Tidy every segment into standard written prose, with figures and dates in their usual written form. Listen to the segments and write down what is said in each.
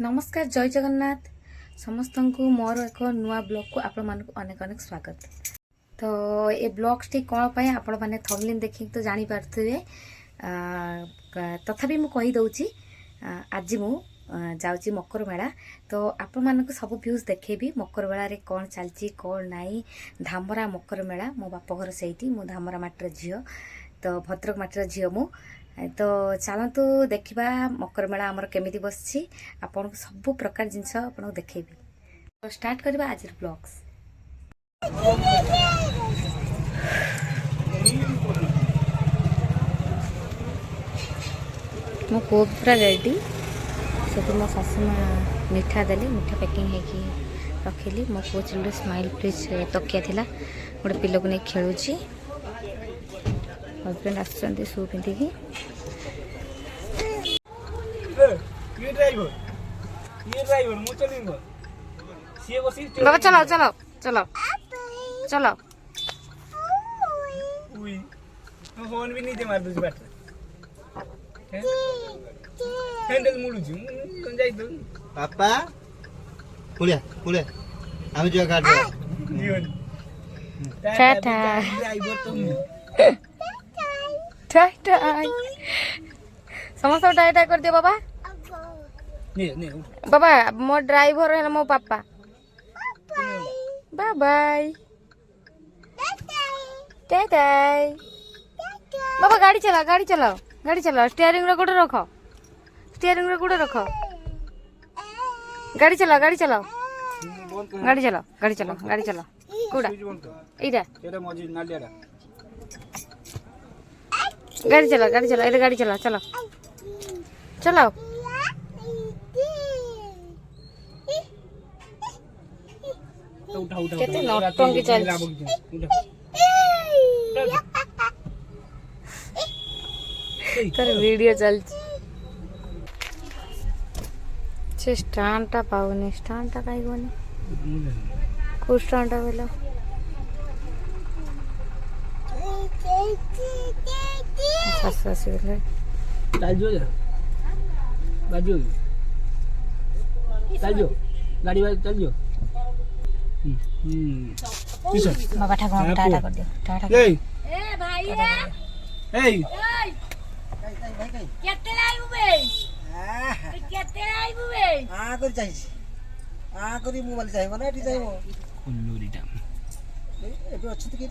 नमस्कार जय जगन्नाथ समस्त को मोर एक नुआ ब्लॉग को आपण मान अनेक अनेक स्वागत। तो ये ब्लॉग टी कौन पाए आपण मैंने थंबनेल देखिक तो जानी पारथिबे। तथापि मु कहि दउची आज मु जाउची मकर मेला। तो आपण मान को सब व्यूज देखेबी मकर मेला रे कौन चलची कौन नाई। धामरा मकर मेला मो बाप घर सेठी मु धामरा माटर झियो तो भद्रक माटर झियो मु। तो चलतु देखा मकर मेला आमर केमिति बसछि आपन को सब प्रकार जिनस आपन को देखेबी। तो स्टार्ट करबा आज ब्लॉग्स। मो को पूरा रेडी से मो सासु माँ मिठा देली मिठा पैकिंग है रखिली। मो को चिल्ड्रे स्माइल प्लीज तकिया थिला गोटे पिलो को नहीं खेलुची। हस्बैंड आसुचंती शू पिंधिकी। बाबा चलो चलो चलो चलो। फोन भी नहीं दे मार दूसरी बात हैंडल मुड़ुछु कोन जाई तो पापा पुलिया पुलिया आमी जो काट जीवन टाटा ड्राइवर तुम टाटा समस्त टाटा कर दियो बाबा। ने बाबा मो ड्राइवर है मो पापा। Bye bye Tata. बाबा गाड़ी चलाओ गाड़ी चलाओ गाड़ी चलाओ। स्टीयरिंग रे गोटे रखो स्टीयरिंग रे गोटे रखो। गाड़ी चलाओ गाड़ी चलाओ गाड़ी चलाओ गाड़ी चलाओ गाड़ी चलाओ। कोडा इरा एटा मजी नालियाडा गाड़ी चलाओ इधर गाड़ी चलाओ चलो चलाओ। उठा उठा केते नौटंकी चल तर वीडियो चल से स्टैंड टा पाउनी स्टैंड टा काई कोनी को स्टैंड टा बेला सास बेला ताजो जा बाजू ताजो गाड़ी वाला ताजो बाबा ठाकुर टाटा कर दियो टाटा ए भाई ए केते लाइबु बे केते लाइबु बे आ कर चाहिए आ करी मोबाइल चाहिए माने एठी चाहिए कुल्लूरीटा एबे अछि त के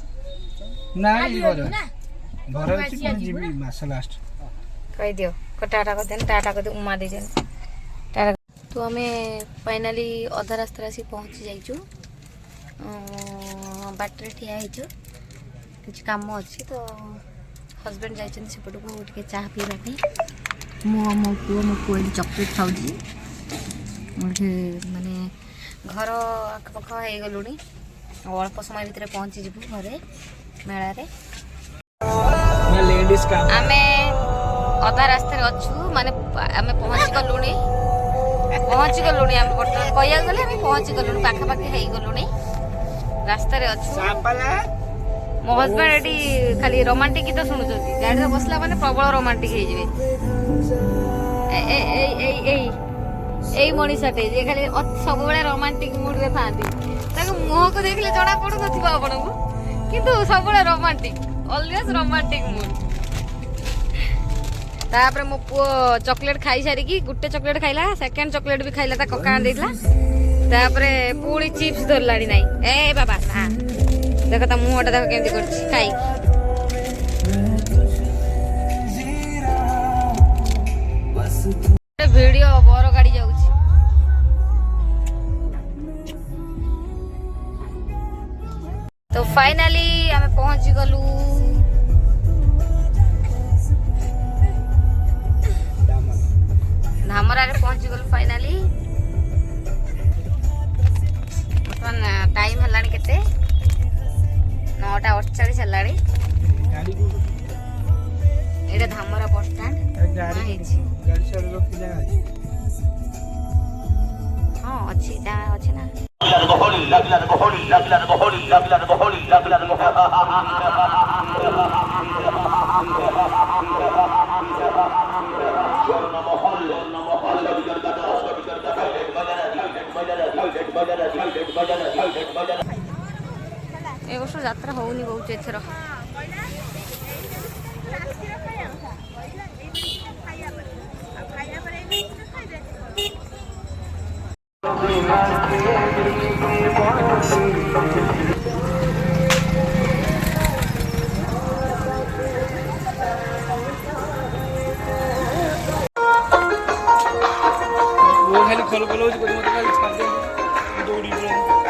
ना ई घर अछि कोन जीबी मास लास्ट कह दियो को टाटा कर देन टाटा कर दे उमा दे देन टाटा। तो हमें फाइनली अधा रास्ता आसी पहुंची जाइछु। बाटरे ठिया हेछु किछ काम अछि तो हस्बैंड जाइछन सेपट को उठके चाह पीबा पे। मो पुओ चॉकलेट खाउजी मुझे माने घर आखपाख हो गलुनी अल्प समय भितर पहुंची जीवु घरे मेला रे। मैं लेडीज का आमे अधा रास्ता अच्छु माने आमे पहुंची गलुनी आमे बर्तमान कहिया गले आमे पहुंची गलुनी पाखापाखि हो गलुनी रास्ता रे अच्छु। सापला मो हस्बैंड एटी खाली रोमांटिक गीत शुणुचंती गाड़ी रे बसला माने प्रबल रोमांटिक हे जिवे। ए ए ए ए ए मनीषाटे जे खाली सब बेले रोमांटिक मूड रे थांती ताको मुह को देखले जणा पडु नथिबा आपनको किंतु सब बेले रोमांटिक ऑलवेज रोमांटिक मूड। तापर मो पुओ चॉकलेट खाई सारी की गुटे चॉकलेट खाइला सेकंड चॉकलेट भी खाइला ता कका देइला तापर पूरी चिप्स धरलाडी नाही। ए बाबा हां देखो ता मुहटा देखो केमती करछि खाई वीडियो बर गाड़ी जाउछि। तो फाइनली हमें पहुंच गलु धामरा रे पहुंच गलु फाइनली। बर्तमान टाइम हलानी केते 9:48 हलानी। गाड़ी को एटा धामरा बस स्टैंड गाड़ी से रखिला हां अछि ता अछि ना ए वर्ष यात्रा होनी बहुत एथर वो खाली खोल खोल होची मत खाली छाड़ दे दौड़ी पड़े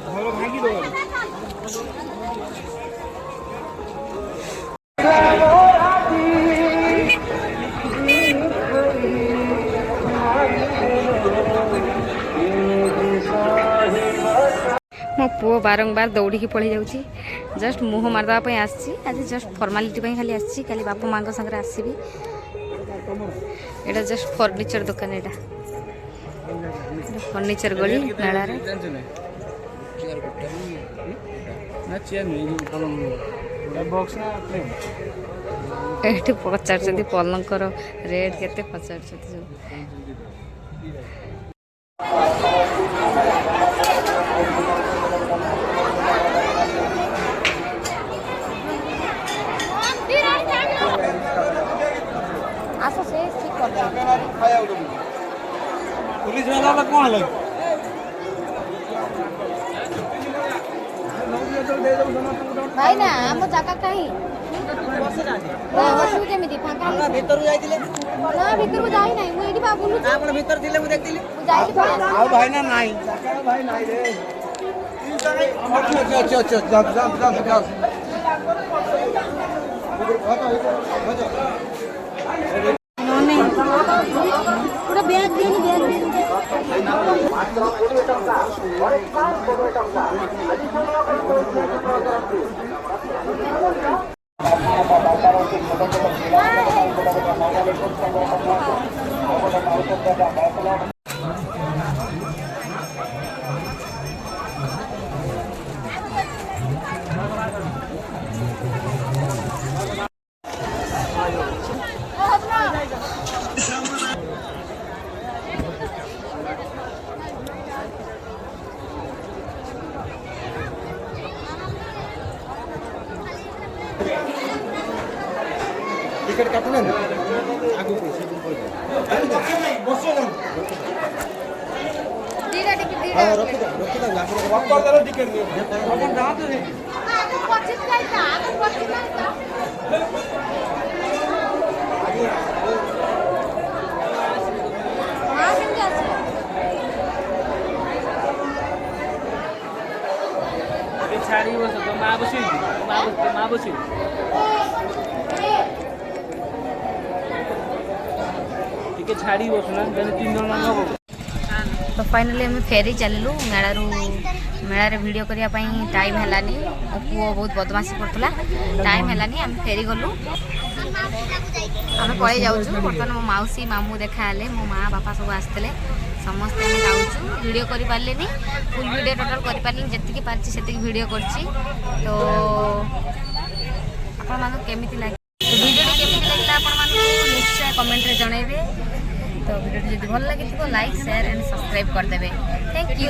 घर भागी दो मो पुओ बारंबार दौड़ी पड़े जाऊँगी जस्ट मुह मारदेवाई आसी आज जस्ट फर्मालीटी खाली आसी खाली बापा माँ सागर आसबि एटा जस्ट फर्निचर दुकान एटा फर्निचर गली मेला रे एठी पचार पलंकर रेट केते पचार आसो से ठीक कर दे पुलिस वाला कौन है भाई ना हम जगह कहीं बस केमिति फांका আমরা ভিতর যাইতিলে না ভিতরକୁ যাই নাই ମୁଁ ଏଇଠି ବା ବୁଲୁଛି ଆପଣ ଭିତର ଥିଲେ ମୁଁ ଦେଖିଥିଲି ମୁଁ ଯାଇକି ପଳେଇ ଆସିଲି ଆଉ ଭାଇ ନା ନାହିଁ ଭାଇ ନାହିଁ ରେ पूरा बैग दियो टिकट काटले ना आगु पैसे बसो ना दीदा टिकट हां रख दो आप कर दो टिकट अपन जा तो रे आगु पछित जाइता आगु पछित जाइता हां केमति आसी ये छाड़ी बस तो माँ बसी ଟିକେ ଛାଡ଼ି ବସୁନା ତାହେଲେ 3 ଜଣ ହବ तो फाइनली आम फेरी चलू मेलार वीडियो करने टाइम है पुओ बहुत बदमाशी करता टाइम है आम फेरी गलु आम पलि जाऊँ बर्तमान मो मौसी मामू देखा मो माँ बापा सब आसते समस्ते आम जाऊँ वीडियो कर पारे फुल वीडियो टोटाल कर पारे जी पार्टी से वीडियो कर तो आपमती लगे वीडियो केमी लगे आप निश्चय कमेंट रे जनइबे तो वीडियो जब भल लगी लाइक शेयर एंड सब्सक्राइब करदे थैंक यू